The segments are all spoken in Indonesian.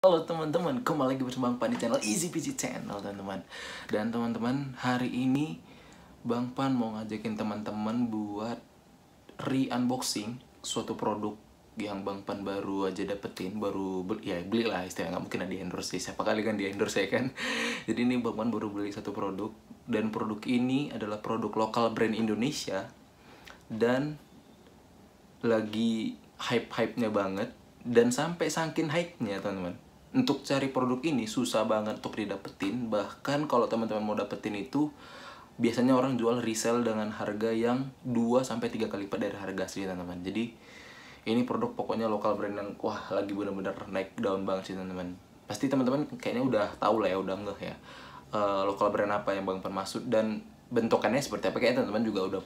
Halo teman-teman, kembali lagi bersama Bang Pan di channel Easy Peasy Channel teman-teman. Dan teman-teman, hari ini Bang Pan mau ngajakin teman-teman buat re-unboxing suatu produk yang Bang Pan baru aja dapetin, beli lah istilahnya, nggak mungkin ada di endorse sih, siapa kali kan di endorse ya kan. Jadi ini Bang Pan baru beli satu produk, dan produk ini adalah produk lokal brand Indonesia dan lagi hype-hype-nya banget. Dan sampai saking hype-nya teman-teman, untuk cari produk ini susah banget untuk didapetin. Bahkan kalau teman-teman mau dapetin itu, biasanya orang jual resell dengan harga yang 2-3 kali lipat dari harga asli teman-teman. Jadi ini produk pokoknya lokal brand yang wah lagi bener-bener naik daun banget sih teman-teman. Pasti teman-teman kayaknya udah tahu lah ya, udah ngeh ya lokal brand apa yang Bang Pan maksud dan bentukannya seperti apa. Kayaknya teman-teman juga udah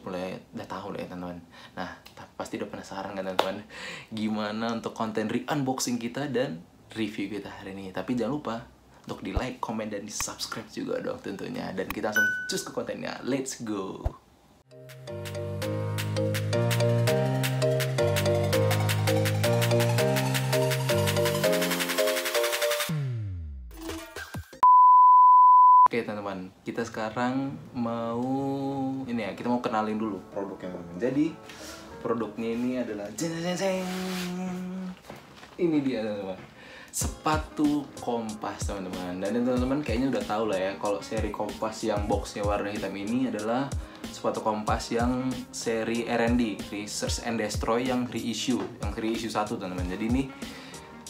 tahu lah ya teman-teman. Nah pasti udah penasaran kan teman-teman, gimana untuk konten re-unboxing kita dan review kita hari ini. Tapi jangan lupa untuk di like, komen, dan di subscribe juga dong tentunya. Dan kita langsung cus ke kontennya, let's go. Oke teman-teman, kita sekarang mau kita mau kenalin dulu produknya teman-teman. Jadi produknya ini adalah ini dia teman-teman, sepatu kompas teman-teman. Dan teman-teman kayaknya udah tahu lah ya, kalau seri kompas yang boxnya warna hitam ini adalah sepatu kompas yang seri R&D, Research and Destroy, yang reissue 1 teman-teman. Jadi ini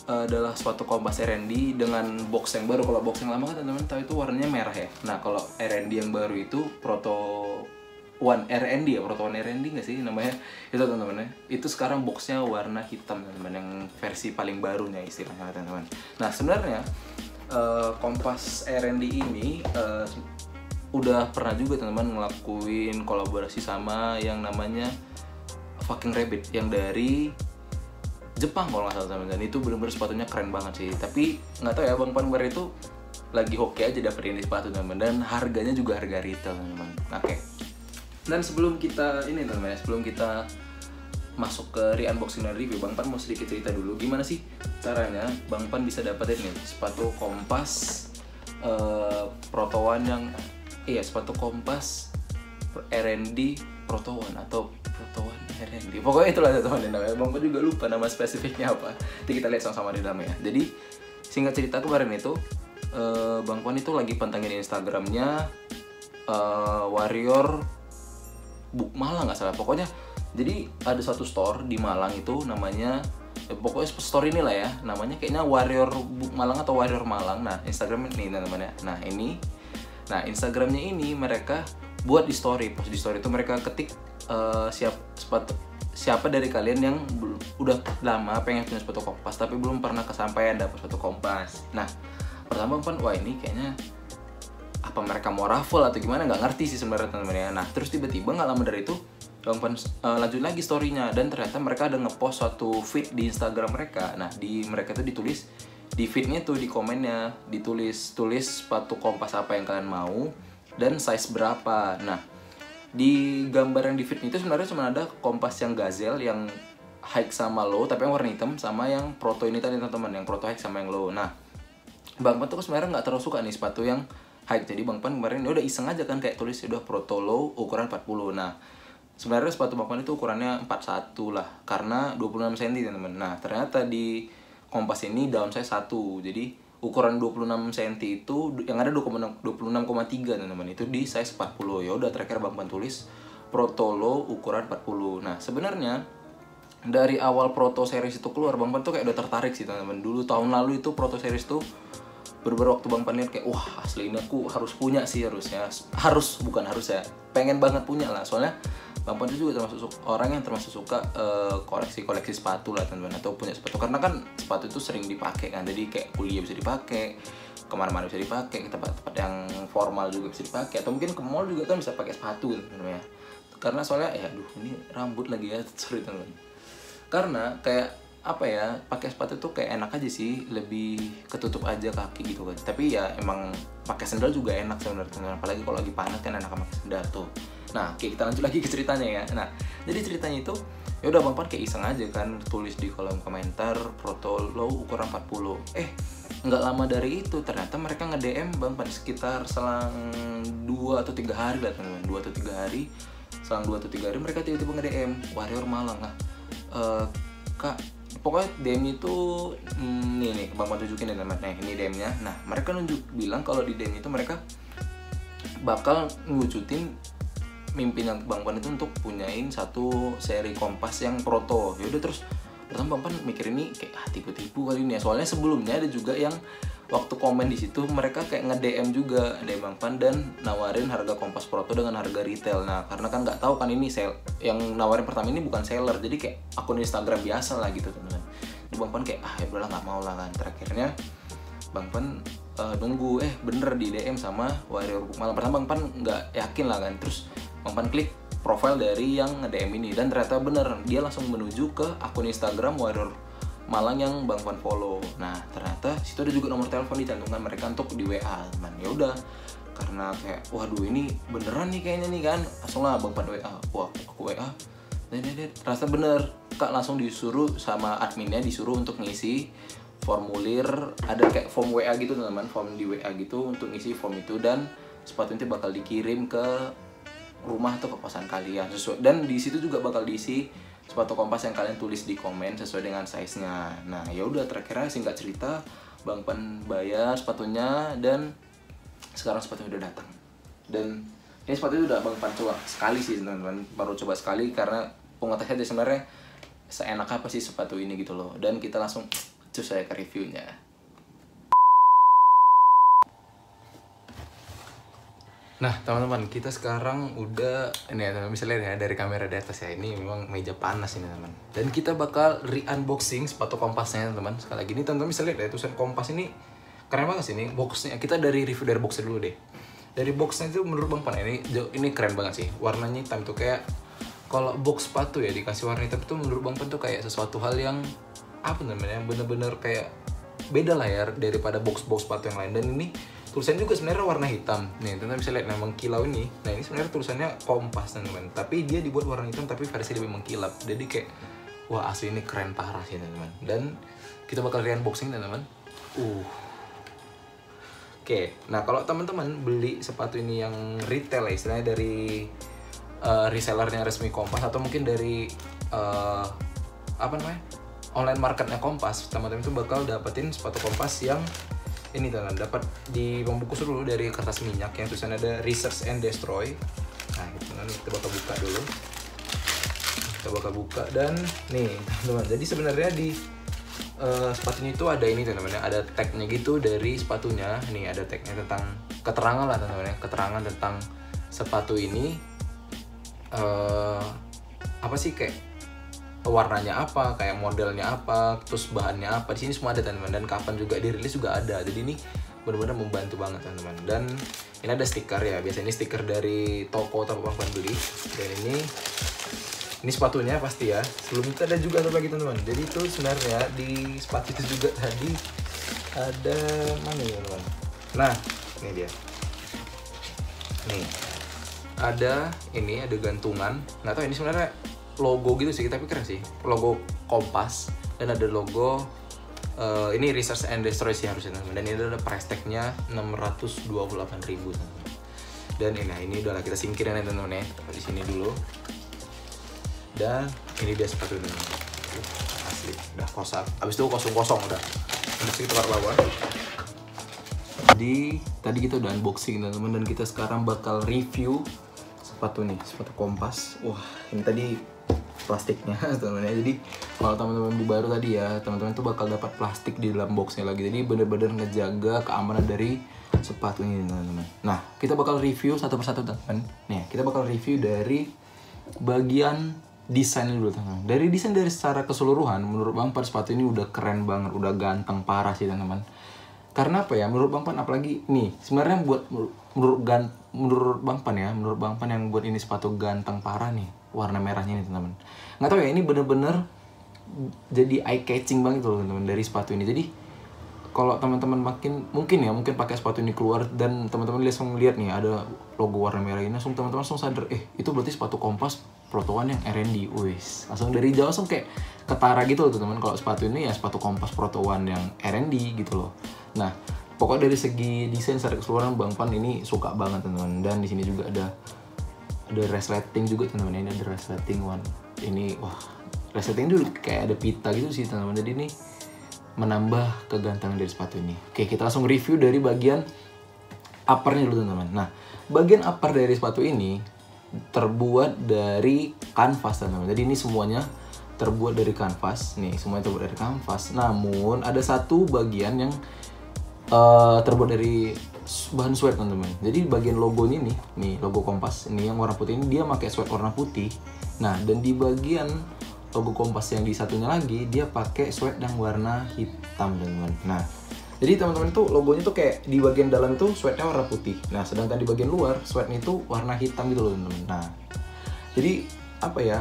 adalah sepatu kompas R&D dengan box yang baru. Kalau box yang lama kan teman-teman tahu itu warnanya merah ya. Nah kalau R&D yang baru itu Proto One R&D ya, Proto One R&D nggak sih namanya itu teman-teman ya. Itu sekarang boxnya warna hitam teman-teman, yang versi paling barunya istilahnya teman-teman. Nah sebenarnya kompas R&D ini udah pernah juga teman-teman ngelakuin kolaborasi sama yang namanya Fucking Rabbit yang dari Jepang kalau nggak salah teman-teman. Dan itu bener-bener sepatunya keren banget sih. Tapi nggak tahu ya, Bang Pan kemarin itu lagi hoki aja dapetin ini sepatu teman-teman, dan harganya juga harga retail teman-teman. Oke. Dan sebelum kita teman-teman, sebelum kita masuk ke re-unboxing dan review, Bang Pan mau sedikit cerita dulu gimana sih caranya Bang Pan bisa dapetin nih sepatu kompas Proto One sepatu kompas R&D Proto One atau Proto One R&D. Pokoknya itulah teman-teman namanya. Bang Pan juga lupa nama spesifiknya apa. Nanti kita lihat sama-sama di dalamnya. Jadi singkat cerita, kemarin itu Bang Pan itu lagi pantengin Instagramnya Warrior Book Malang nggak salah. Pokoknya jadi ada satu store di Malang itu namanya pokoknya store inilah ya, namanya kayaknya Warrior Book Malang atau Warrior Malang. Nah Instagram ini teman-teman ya. Nah Instagramnya ini mereka buat di story, post di story itu mereka ketik siapa dari kalian yang udah lama pengen punya sepatu kompas tapi belum pernah kesampaian dapat sepatu kompas. Nah pertama Pan, wah ini kayaknya apa mereka mau raffle atau gimana, nggak ngerti sih sebenarnya teman-teman ya. Nah terus tiba-tiba nggak lama dari itu Bang Pan lanjut lagi storynya, dan ternyata mereka ada ngepost suatu feed di Instagram mereka. Nah di mereka itu ditulis di feednya tuh, di komennya ditulis sepatu kompas apa yang kalian mau dan size berapa. Nah di gambar yang di feed itu sebenarnya cuma ada kompas yang Gazelle yang high sama low tapi yang warna hitam, sama yang Proto ini tadi teman-teman, yang Proto high sama yang low. Nah Bang Pan tuh sebenarnya nggak terlalu suka nih sepatu yang high, jadi Bang Pan kemarin udah iseng aja kan kayak tulis udah Proto low ukuran 40. Nah sebenarnya sepatu Bang Pan itu ukurannya 41 lah karena 26 cm teman-teman. Nah ternyata di kompas ini down size 1, jadi ukuran 26 cm itu yang ada 26,3 teman-teman, itu di size 40. Ya udah terakhir Bang Pan tulis Proto low ukuran 40. Nah sebenarnya dari awal Proto series itu keluar, Bang Pan tuh kayak udah tertarik sih teman-teman. Dulu tahun lalu itu Proto series tuh beberapa waktu Bang Pan lihat kayak wah asli ini aku harus punya sih, pengen banget punya lah. Soalnya Bang Pan itu juga termasuk orang yang suka koleksi sepatu lah teman-teman, atau punya sepatu, karena kan sepatu itu sering dipakai kan. Jadi kayak kuliah bisa dipakai, kemana-mana bisa dipakai, ke tempat-tempat yang formal juga bisa dipakai, atau mungkin ke mall juga kan bisa pakai sepatu teman-teman ya. Karena soalnya ini rambut lagi ya, sorry teman-teman. Karena kayak apa ya, pakai sepatu tuh kayak enak aja sih, lebih ketutup aja kaki gitu kan. Tapi ya emang pakai sandal juga enak sebenarnya, apalagi kalau lagi panas kan enak pakai sandal tuh. Nah oke, kita lanjut lagi ke ceritanya ya. Nah jadi ceritanya itu ya udah Bang Pan kayak iseng aja kan tulis di kolom komentar Proto low ukuran 40. nggak lama dari itu ternyata mereka nge-DM Bang Pan sekitar selang 2 atau 3 hari lah teman-teman. 2 atau 3 hari, selang 2 atau 3 hari mereka tiba-tiba nge-DM Warrior Malang lah. Kak, pokoknya DM itu nih Bang Pan tunjukin ya teman-teman. Nah, ini DM-nya. Nah, mereka bilang kalau di DM itu mereka bakal ngucutin mimpinya Bang Pan itu untuk punyain satu seri Kompas yang proto. Yaudah, terus pertama Bang Pan mikir ini kayak tipu-tipu kali ini ya. Soalnya sebelumnya ada juga yang waktu komen di situ mereka kayak nge-DM juga DM Bang Pan dan nawarin harga Kompas Proto dengan harga retail. Nah, karena kan nggak tahu kan ini yang nawarin pertama ini bukan seller, jadi kayak akun Instagram biasa lah gitu teman-teman. Jadi Bang Pan kayak ya udahlah nggak mau lah kan. Terakhirnya Bang Pan nunggu bener di DM sama Warrior Malang. Pertama Bang Pan nggak yakin lah kan. Terus Bang Pan klik profile dari yang nge-DM ini dan ternyata bener, dia langsung menuju ke akun Instagram Warrior Malang yang Bang Pan follow. Nah, ternyata situ ada juga nomor telepon dicantumkan mereka untuk di WA, teman. Ya udah, karena kayak waduh ini beneran nih kayaknya nih kan. Langsung lah Bang Pan WA. Wah, aku WA. Ternyata bener. Kak langsung disuruh sama adminnya disuruh untuk ngisi formulir, ada kayak form WA gitu teman-teman, form di WA gitu untuk ngisi form itu dan sepatu itu bakal dikirim ke rumah atau ke kosan kalian sesuai, dan di situ juga bakal diisi sepatu Kompas yang kalian tulis di komen sesuai dengan size-nya. Nah, ya udah terakhirnya singkat cerita Bang Pan bayar sepatunya dan sekarang sepatunya udah datang. Dan ini sepatu itu udah Bang Pan coba sekali sih teman-teman, baru coba sekali karena pengetesannya sebenarnya seenak apa sih sepatu ini gitu loh. Dan kita langsung cus saya ke reviewnya. Nah teman-teman, kita sekarang udah ini ya teman-teman, bisa lihat ya dari kamera di atas ya, ini memang meja panas ini teman-teman. Dan kita bakal re-unboxing sepatu Kompasnya teman-teman. Sekali lagi ini teman-teman bisa lihat ya tulisan Kompas ini keren banget sih ini boxnya. Kita dari review dari boxnya dulu deh. Dari boxnya itu menurut Bang Pan ini keren banget sih. Warnanya hitam tuh kayak kalau box sepatu ya dikasih warna hitam tuh menurut Bang Pan tuh kayak sesuatu hal yang apa namanya, bener-bener kayak beda lah ya daripada box-box sepatu yang lain. Dan ini tulisannya juga sebenarnya warna hitam. Nih, teman-teman bisa lihat nah mengkilau ini. Nah, ini sebenarnya tulisannya Kompas, teman-teman. Tapi dia dibuat warna hitam tapi versi lebih mengkilap. Jadi kayak wah, asli ini keren parah sih, teman-teman. Dan kita bakal unboxing, teman-teman. Oke. Nah, kalau teman-teman beli sepatu ini yang retail ya, istilahnya dari resellernya resmi Kompas atau mungkin dari online marketnya Kompas, teman-teman itu bakal dapetin sepatu Kompas yang ini teman, dapat dibungkus dulu dari kertas minyak yang tulisannya ada Research and Destroy. Nah, kita bakal buka dulu. Kita bakal buka dan nih teman-teman. Jadi sebenarnya di sepatunya itu ada ini teman-teman, ada tagnya gitu dari sepatunya. Nih ada tagnya tentang keterangan lah teman-teman, keterangan tentang sepatu ini apa sih, kayak warnanya apa, kayak modelnya apa, terus bahannya apa. Di sini semua ada teman-teman, dan kapan juga dirilis juga ada. Jadi ini benar-benar membantu banget teman-teman. Dan ini ada stiker ya, biasanya ini stiker dari toko Bang Pan beli. Dan ini sepatunya pasti ya. Sebelum itu ada juga satu lagi teman-teman. Jadi itu sebenarnya di sepatu itu juga tadi ada mana ya teman-teman. Nah, ini dia. Nih. Ada gantungan. Nggak tahu ini sebenarnya logo gitu sih, tapi keren sih, logo Kompas. Dan ada logo ini Research and Destroy sih harusnya teman-teman. Dan ini ada price tag-nya 628.000 teman-teman. Dan ini udahlah kita singkirin ya teman-teman ya, taruh di sini dulu. Dan ini dia sepatu ini, asli udah kosong. Abis itu kosong udah kita taruh bawah. Jadi tadi kita udah unboxing teman-teman, dan kita sekarang bakal review sepatu Kompas. Wah, ini tadi plastiknya teman-teman ya. Jadi kalau teman-teman beli baru tadi ya, teman-teman tuh bakal dapat plastik di dalam boxnya lagi. Jadi bener-bener ngejaga keamanan dari sepatu ini teman-teman. Nah, kita bakal review satu persatu teman-teman. Nih, kita bakal review dari bagian desain dulu teman-teman. Dari desain dari secara keseluruhan, menurut Bang Pan sepatu ini udah keren banget, udah ganteng parah sih teman-teman. Karena apa ya, menurut Bang Pan, apalagi nih sebenarnya buat menurut Bang Pan yang buat ini sepatu ganteng parah nih, warna merahnya nih teman-teman. Nggak tahu ya, ini bener-bener jadi eye catching banget loh teman-teman dari sepatu ini. Jadi kalau teman-teman mungkin pakai sepatu ini keluar dan teman-teman langsung lihat nih ada logo warna merah ini, teman-teman langsung sadar itu berarti sepatu Kompas Proto One yang R&D. Wis, langsung dari jauh langsung kayak ketara gitu loh teman-teman, kalau sepatu ini ya sepatu Kompas Proto One yang R&D gitu loh. Nah, pokoknya dari segi desain secara keseluruhan Bang Pan ini suka banget teman-teman. Dan di sini juga ada resleting juga teman-teman. Ini ada resleting one. Ini wah, resleting itu kayak ada pita gitu sih teman-teman. Jadi ini menambah kegantengan dari sepatu ini. Oke, kita langsung review dari bagian uppernya dulu teman-teman. Nah, bagian upper dari sepatu ini terbuat dari kanvas teman-teman. Jadi ini semuanya terbuat dari kanvas. Nih, semuanya terbuat dari kanvas. Namun ada satu bagian yang terbuat dari bahan suede teman-teman. Jadi bagian logonya nih logo Kompas ini yang warna putih ini dia pakai suede warna putih. Nah, dan di bagian logo Kompas yang di satunya lagi dia pakai suede yang warna hitam teman-teman. Nah, jadi teman-teman itu logonya tuh kayak di bagian dalam itu suede-nya warna putih. Nah, sedangkan di bagian luar suede-nya itu warna hitam gitu loh teman-teman. Nah, jadi apa ya?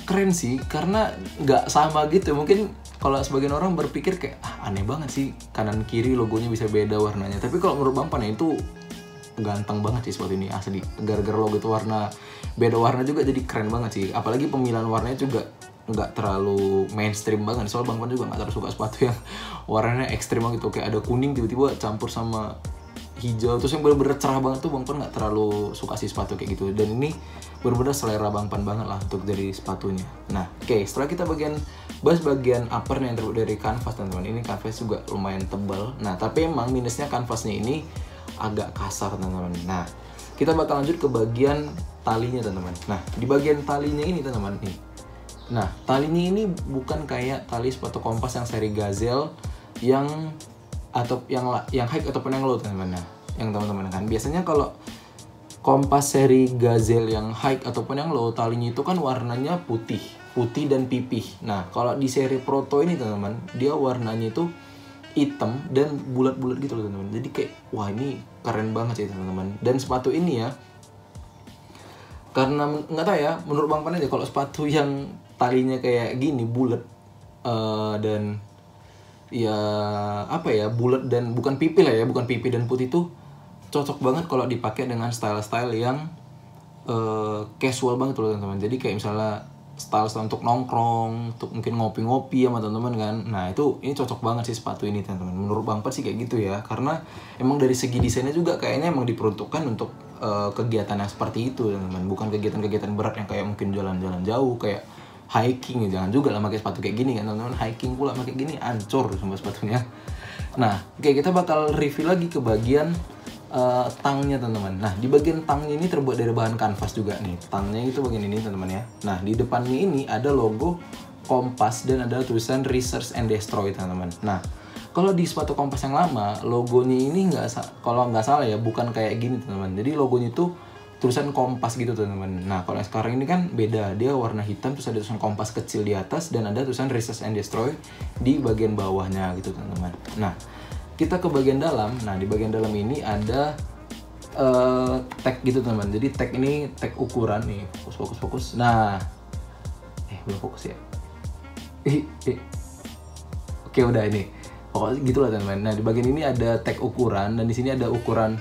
Keren sih karena nggak sama gitu. Mungkin kalau sebagian orang berpikir kayak aneh banget sih kanan kiri logonya bisa beda warnanya. Tapi kalau menurut Bang Pan ya itu ganteng banget sih sepatu ini asli. Gara-gara logo itu beda warna juga jadi keren banget sih. Apalagi pemilihan warnanya juga nggak terlalu mainstream banget. Soalnya Bang Pan juga nggak terlalu suka sepatu yang warnanya ekstrim banget gitu. Kayak ada kuning tiba-tiba campur sama hijau terus yang bener-bener cerah banget tuh Bang Pan nggak terlalu suka sih sepatu kayak gitu. Dan ini bener-bener selera Bang Pan banget lah untuk dari sepatunya. Nah, oke, setelah kita bahas bagian uppernya yang terbuat dari kanvas teman-teman. Ini kanvas juga lumayan tebal. Nah, tapi emang minusnya kanvasnya ini agak kasar teman-teman. Nah, kita bakal lanjut ke bagian talinya teman-teman. Nah, di bagian talinya ini teman-teman nih. Nah, talinya ini bukan kayak tali sepatu Kompas yang seri Gazelle yang high ataupun yang low teman-teman. Nah, yang teman-teman kan biasanya kalau Kompas seri Gazelle yang high ataupun yang low talinya itu kan warnanya putih dan pipih. Nah, kalau di seri Proto ini teman-teman, dia warnanya itu hitam dan bulat-bulat gitu loh teman-teman. Jadi kayak wah ini keren banget sih teman-teman. Dan sepatu ini ya karena nggak tahu ya, menurut Bang Pan aja kalau sepatu yang talinya kayak gini bulat dan ya apa ya bulat dan bukan pipi lah ya, bukan pipi dan putih tuh cocok banget kalau dipakai dengan style-style yang casual banget loh teman-teman. Jadi kayak misalnya style untuk nongkrong, untuk mungkin ngopi-ngopi sama teman-teman kan. Nah, ini cocok banget sih sepatu ini teman-teman. Menurut Bang Pan sih kayak gitu ya. Karena emang dari segi desainnya juga kayaknya emang diperuntukkan untuk kegiatan yang seperti itu teman-teman. Bukan kegiatan-kegiatan berat yang kayak mungkin jalan-jalan jauh kayak hiking ya. Jangan juga lah pakai sepatu kayak gini kan teman-teman. Hiking pula pakai gini hancur sama sepatunya. Nah, oke, kita bakal review lagi ke bagian tangnya teman-teman. Nah, di bagian tangnya ini terbuat dari bahan kanvas juga nih. Tangnya itu bagian ini teman-teman ya. Nah, di depannya ini ada logo Kompas dan ada tulisan Research and Destroy teman-teman. Nah, kalau di sepatu Kompas yang lama logonya ini kalau nggak salah ya bukan kayak gini teman-teman. Jadi logonya itu tulisan Kompas gitu teman-teman. Nah, kalau yang sekarang ini kan beda. Dia warna hitam terus ada tulisan Kompas kecil di atas dan ada tulisan Research and Destroy di bagian bawahnya gitu teman-teman. Nah, kita ke bagian dalam. Nah, di bagian dalam ini ada tag gitu teman-teman. Jadi tag ini tag ukuran nih. Fokus. Nah, belum fokus ya. Oke, udah ini. Pokoknya gitulah teman-teman. Nah, di bagian ini ada tag ukuran dan di sini ada ukuran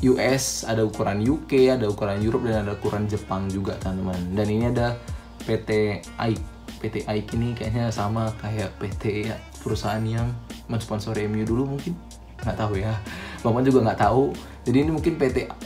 US, ada ukuran UK, ada ukuran Europe dan ada ukuran Jepang juga teman-teman. Dan ini ada PT AIK. PT AIK ini kayaknya sama kayak PT ya, perusahaan yang mensponsori MU dulu mungkin, nggak tahu ya. Bang Pan juga nggak tahu. Jadi ini mungkin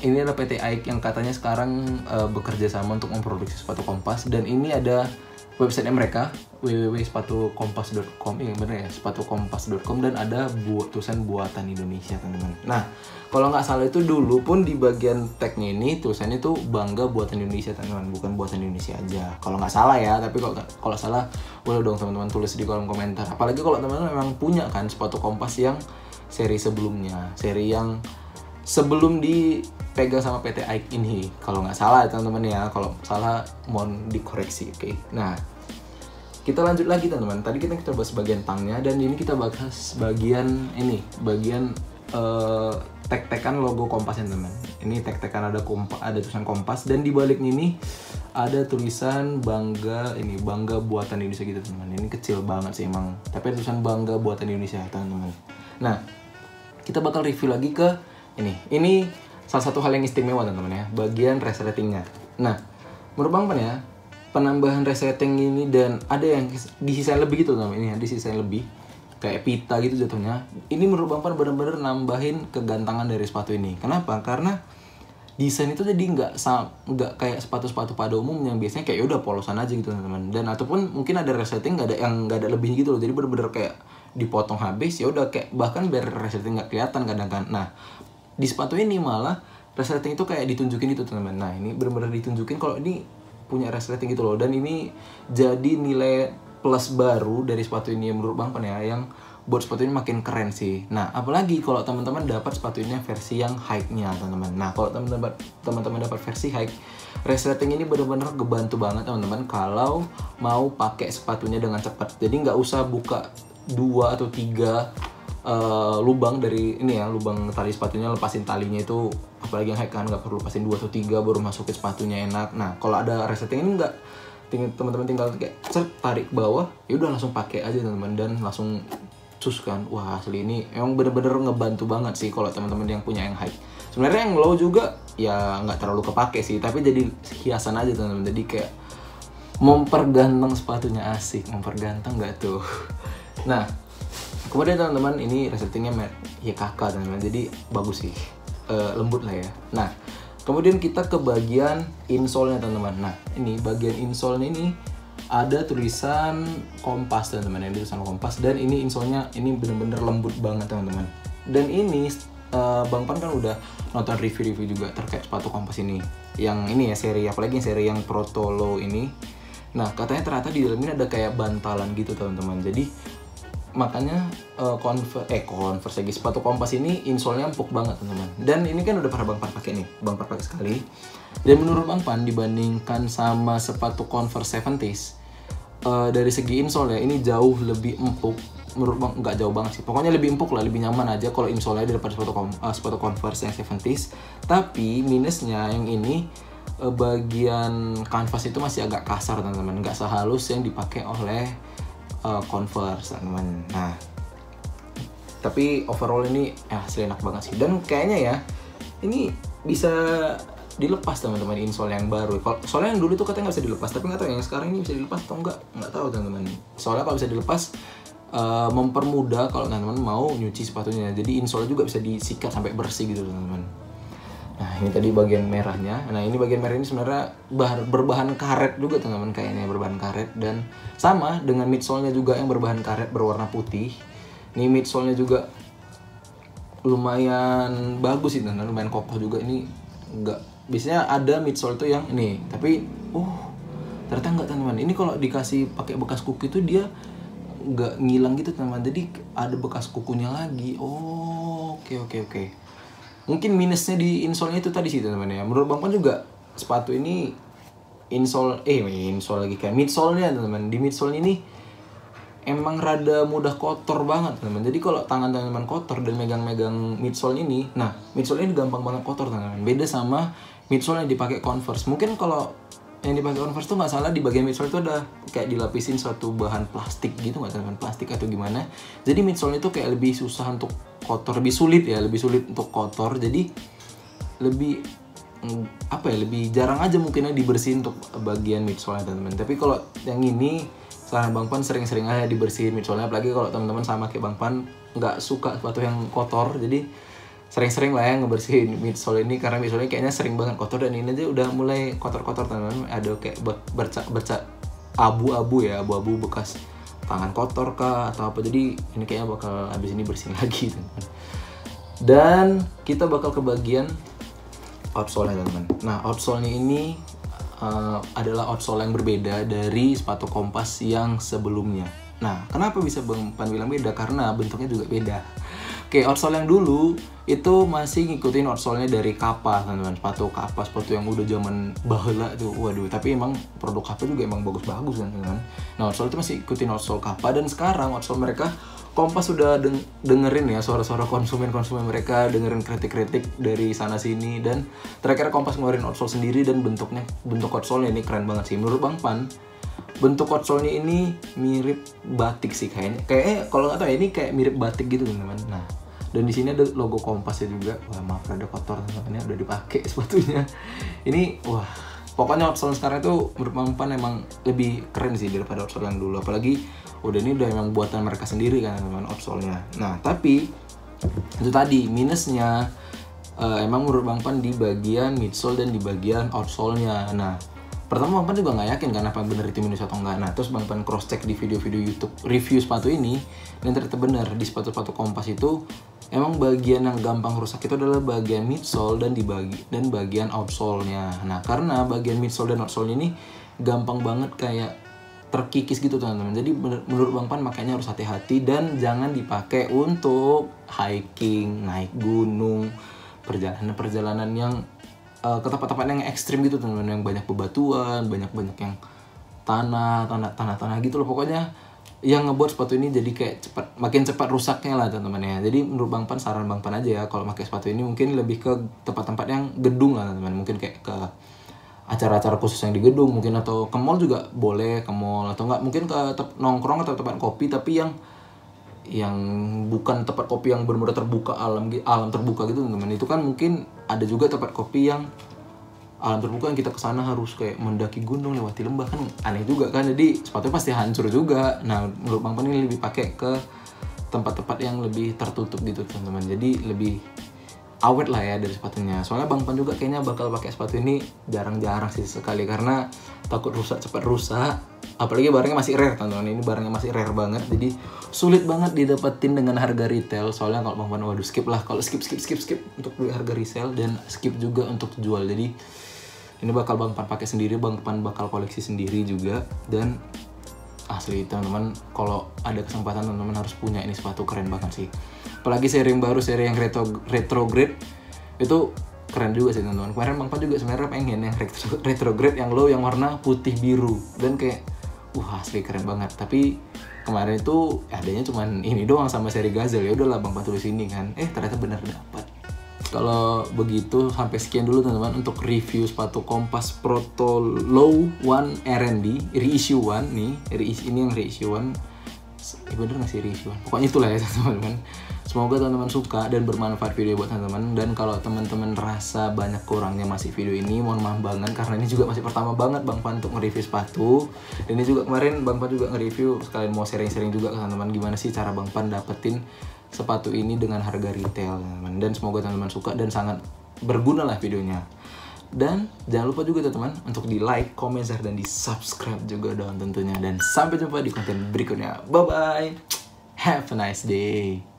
ini adalah PT AIK yang katanya sekarang bekerja sama untuk memproduksi sepatu Kompas. Dan ini ada website mereka www.sepatukompas.com, bener ya, sepatukompas.com, dan ada tulisan buatan Indonesia teman-teman. Nah, kalau nggak salah itu dulu pun di bagian tagnya ini tulisannya itu bangga buatan Indonesia teman-teman, bukan buatan Indonesia aja. Kalau nggak salah ya, tapi kalau salah boleh dong teman-teman tulis di kolom komentar. Apalagi kalau teman-teman memang punya kan sepatu Kompas yang seri sebelumnya, seri yang sebelum dipegang sama PT AIK ini. Kalau nggak salah ya teman-teman ya, kalau salah mohon dikoreksi, oke? Nah, kita lanjut lagi teman-teman. Tadi kita bahas bagian tangnya dan ini kita bahas bagian tag-tagan logo Kompasnya teman-teman. Ini tag-tagan ada tulisan Kompas dan di baliknya ini ada tulisan bangga buatan Indonesia gitu teman-teman. Ini kecil banget sih emang, tapi ada tulisan bangga buatan Indonesia teman-teman. Nah, kita bakal review lagi ke ini salah satu hal yang istimewa teman-teman ya, bagian resletingnya. Nah, menurut Bang Pan ya, penambahan resleting ini dan ada yang disisain lebih gitu teman-teman, ini ya disisain lebih. kayak pita gitu jatuhnya. Ini menurut Bang Pan bener-bener nambahin kegantangan dari sepatu ini. Kenapa? Karena desain itu jadi nggak kayak sepatu-sepatu pada umumnya yang biasanya kayak udah polosan aja gitu teman-teman. Dan ataupun mungkin ada resleting nggak ada lebih gitu loh. Jadi bener-bener kayak dipotong habis ya udah, kayak bahkan biar resleting nggak kelihatan kadang kan. Nah di sepatu ini malah resleting itu kayak ditunjukin itu teman-teman. Nah ini bener-bener ditunjukin kalau ini punya resleting gitu loh. Dan ini jadi nilai plus baru dari sepatu ini menurut Bang Pan ya, yang buat sepatu ini makin keren sih. Nah apalagi kalau teman-teman dapat sepatu ini versi yang high-nya teman-teman. Nah kalau teman-teman dapat versi high, resleting ini bener-bener ngebantu banget teman-teman kalau mau pakai sepatunya dengan cepat. Jadi nggak usah buka 2 atau 3 lubang dari ini ya, lubang tali sepatunya, lepasin talinya itu, apalagi yang high kan nggak perlu lepasin 2 atau 3 baru masukin sepatunya enak. Nah kalau ada resleting ini nggak, teman-teman tinggal kayak tarik ke bawah, ya udah langsung pakai aja teman-teman, dan langsung cus kan. Wah asli ini emang bener-bener ngebantu banget sih kalau teman-teman yang punya yang high. Sebenarnya yang low juga ya nggak terlalu kepake sih, tapi jadi hiasan aja teman-teman. Jadi kayak memperganteng sepatunya, asik, memperganteng nggak tuh. Nah kemudian teman-teman ini resletingnya ya kakak teman-teman, jadi bagus sih, lembut lah ya. Nah kemudian kita ke bagian insole-nya teman-teman. Nah ini bagian insole-nya ini ada tulisan Kompas teman-teman, ini tulisan Kompas, dan ini insole-nya ini bener-bener lembut banget teman-teman. Dan ini Bang Pan kan udah nonton review-review juga terkait sepatu Kompas ini. Yang ini ya seri, apalagi yang seri yang Proto Low ini. Nah katanya ternyata di dalamnya ada kayak bantalan gitu teman-teman. Jadi makanya Converse lagi, sepatu Kompas ini insole-nya empuk banget teman-teman. Dan ini kan udah pernah Bang Pan pakai nih, Bang Pan pakai sekali. Dan menurut Bang Pan dibandingkan sama sepatu Converse 70s, dari segi insole ya ini jauh lebih empuk. Menurut Bang, nggak jauh banget sih, pokoknya lebih empuk lah, lebih nyaman aja kalau insole daripada sepatu Converse yang 70s. Tapi minusnya yang ini bagian kanvas itu masih agak kasar teman-teman, nggak sehalus yang dipakai oleh Converse teman-teman. Nah tapi overall ini asli enak banget sih, dan kayaknya ya ini bisa dilepas teman-teman insole yang baru. Kalau soalnya yang dulu tuh katanya nggak bisa dilepas, tapi nggak tahu yang sekarang ini bisa dilepas atau nggak tahu teman-teman. Soalnya kalau bisa dilepas mempermudah kalau teman-teman mau nyuci sepatunya, jadi insole juga bisa disikat sampai bersih gitu teman-teman. Nah ini tadi bagian merahnya. Nah ini bagian merah ini sebenarnya berbahan karet juga teman-teman, kayaknya berbahan karet, dan sama dengan midsole-nya juga yang berbahan karet berwarna putih. Ini midsole-nya juga lumayan bagus sih teman-teman, lumayan kokoh juga. Ini enggak, biasanya ada midsole tuh yang ini, tapi ternyata enggak teman-teman. Ini kalau dikasih pakai bekas kuku itu dia enggak ngilang gitu teman-teman, jadi ada bekas kukunya lagi. Oke. Mungkin minusnya di insole-nya itu tadi sih teman-teman ya. Menurut Bang Pan juga sepatu ini insole lagi kayak midsole-nya teman-teman. Di midsole ini emang rada mudah kotor banget teman-teman. Jadi kalau tangan teman-teman kotor dan megang-megang midsole ini, nah midsole ini gampang banget kotor teman-teman. Beda sama midsole yang dipakai Converse. Mungkin kalau yang dipakai Converse tuh nggak salah, di bagian midsole itu ada kayak dilapisin suatu bahan plastik gitu nggak teman-teman, plastik atau gimana. Jadi midsole itu kayak lebih susah untuk kotor, lebih sulit untuk kotor. Jadi lebih lebih jarang aja mungkinnya dibersihin untuk bagian midsole teman-teman. Tapi kalau yang ini saran Bang Pan sering-sering aja dibersihin midsole-nya, apalagi kalau teman-teman sama kayak Bang Pan nggak suka sepatu yang kotor, jadi sering-sering lah ya ngebersihin midsole ini, karena midsole kayaknya sering banget kotor. Dan ini aja udah mulai kotor-kotor teman-teman, ada kayak bercak abu-abu bekas tangan kotor kah atau apa. Jadi ini kayaknya bakal abis ini bersihin lagi teman-teman. Dan kita bakal ke bagian outsole-nya teman-teman. Nah outsole-nya ini adalah outsole yang berbeda dari sepatu Kompas yang sebelumnya. Nah kenapa bisa Bang Pan bilang beda? Karena bentuknya juga beda. Oke, outsole yang dulu itu masih ngikutin outsole-nya dari Kappa teman-teman. Sepatu Kappa, sepatu yang udah zaman baheula tuh. Waduh, tapi emang produk Kappa juga emang bagus-bagus kan teman-teman. Nah outsole itu masih ikutin outsole Kappa, dan sekarang outsole mereka Kompas sudah dengerin ya suara-suara konsumen mereka, dengerin kritik-kritik dari sana sini, dan terakhir Kompas ngeluarin outsole sendiri. Dan bentuk outsole-nya ini keren banget sih menurut Bang Pan. Bentuk outsole-nya ini mirip batik sih kayaknya kalau nggak tahu ya, ini kayak mirip batik gitu teman-teman. Nah dan di sini ada logo Kompasnya juga. Wah maaf ada kotor teman-teman, udah dipakai sepatunya. Ini wah Pokoknya outsole sekarang itu menurut Bang Pan emang lebih keren sih daripada outsole yang dulu. Apalagi ini udah emang buatan mereka sendiri kan teman-teman outsole-nya. Nah tapi itu tadi minusnya emang menurut Bang Pan di bagian midsole dan di bagian outsole-nya. Nah pertama Bang Pan juga nggak yakin kan apa bener itu minus atau enggak. Nah terus Bang Pan cross check di video-video YouTube review sepatu ini, dan ternyata bener di sepatu-sepatu Kompas itu emang bagian yang gampang rusak itu adalah bagian midsole dan bagian outsole-nya. Nah karena bagian midsole dan outsole ini gampang banget kayak terkikis gitu teman-teman. Jadi menurut Bang Pan makanya harus hati-hati dan jangan dipakai untuk hiking, naik gunung, perjalanan yang ke tempat-tempat yang ekstrim gitu teman-teman, yang banyak bebatuan, banyak yang tanah gitu loh. Pokoknya yang ngebuat sepatu ini jadi kayak makin cepat rusaknya lah teman-teman ya. Jadi menurut Bang Pan, saran Bang Pan aja ya, kalau pakai sepatu ini mungkin lebih ke tempat-tempat yang gedung lah teman-teman. Mungkin kayak ke acara-acara khusus yang di gedung mungkin, atau ke mall juga boleh, ke mall, atau enggak mungkin ke nongkrong atau tempat kopi tapi yang bukan tempat kopi yang benar-benar terbuka, alam terbuka gitu teman-teman. Itu kan mungkin ada juga tempat kopi yang alam terbuka yang kita kesana harus kayak mendaki gunung, lewati lembah, kan aneh juga kan. Jadi sepatunya pasti hancur juga. Nah menurut Bang Pan ini lebih pakai ke tempat-tempat yang lebih tertutup gitu teman-teman. Jadi lebih awet lah ya dari sepatunya. Soalnya Bang Pan juga kayaknya bakal pakai sepatu ini jarang-jarang sih sekali, karena takut cepat rusak. Apalagi barangnya masih rare teman-teman. Ini barangnya masih rare banget, jadi sulit banget didapetin dengan harga retail. Soalnya kalau Bang Pan waduh skip lah, kalau skip untuk beli harga resell, dan skip juga untuk jual. Jadi ini bakal Bang Pan pakai sendiri, Bang Pan bakal koleksi sendiri juga. Dan asli teman-teman, kalau ada kesempatan teman-teman harus punya ini sepatu, keren banget sih. Apalagi seri yang baru, seri yang retrograde itu keren juga sih teman-teman. Kemarin Bang Pan juga sebenarnya pengen yang retrograde yang low, yang warna putih biru, dan kayak asli keren banget. Tapi kemarin itu adanya cuman ini doang sama seri Gazelle. Ya udahlah Bang Pan tulis ini kan, ternyata benar dapat. Kalau begitu sampai sekian dulu teman-teman untuk review sepatu Kompas Proto Low One R&D reissue 1 nih. Ini yang reissue 1. Bener nggak sih reissue 1? Pokoknya itulah ya teman-teman. Semoga teman-teman suka dan bermanfaat video buat teman-teman. Dan kalau teman-teman rasa banyak kurangnya masih video ini, mohon maaf banget, karena ini juga masih pertama banget Bang Pan untuk nge-review sepatu. Dan ini juga kemarin Bang Pan juga nge-review, sekalian mau sharing-sharing juga ke teman-teman gimana sih cara Bang Pan dapetin sepatu ini dengan harga retail teman-teman. Dan semoga teman-teman suka dan sangat berguna lah videonya. Dan jangan lupa juga teman-teman untuk di like, comment, share, dan di subscribe juga dong tentunya. Dan sampai jumpa di konten berikutnya. Bye bye, have a nice day.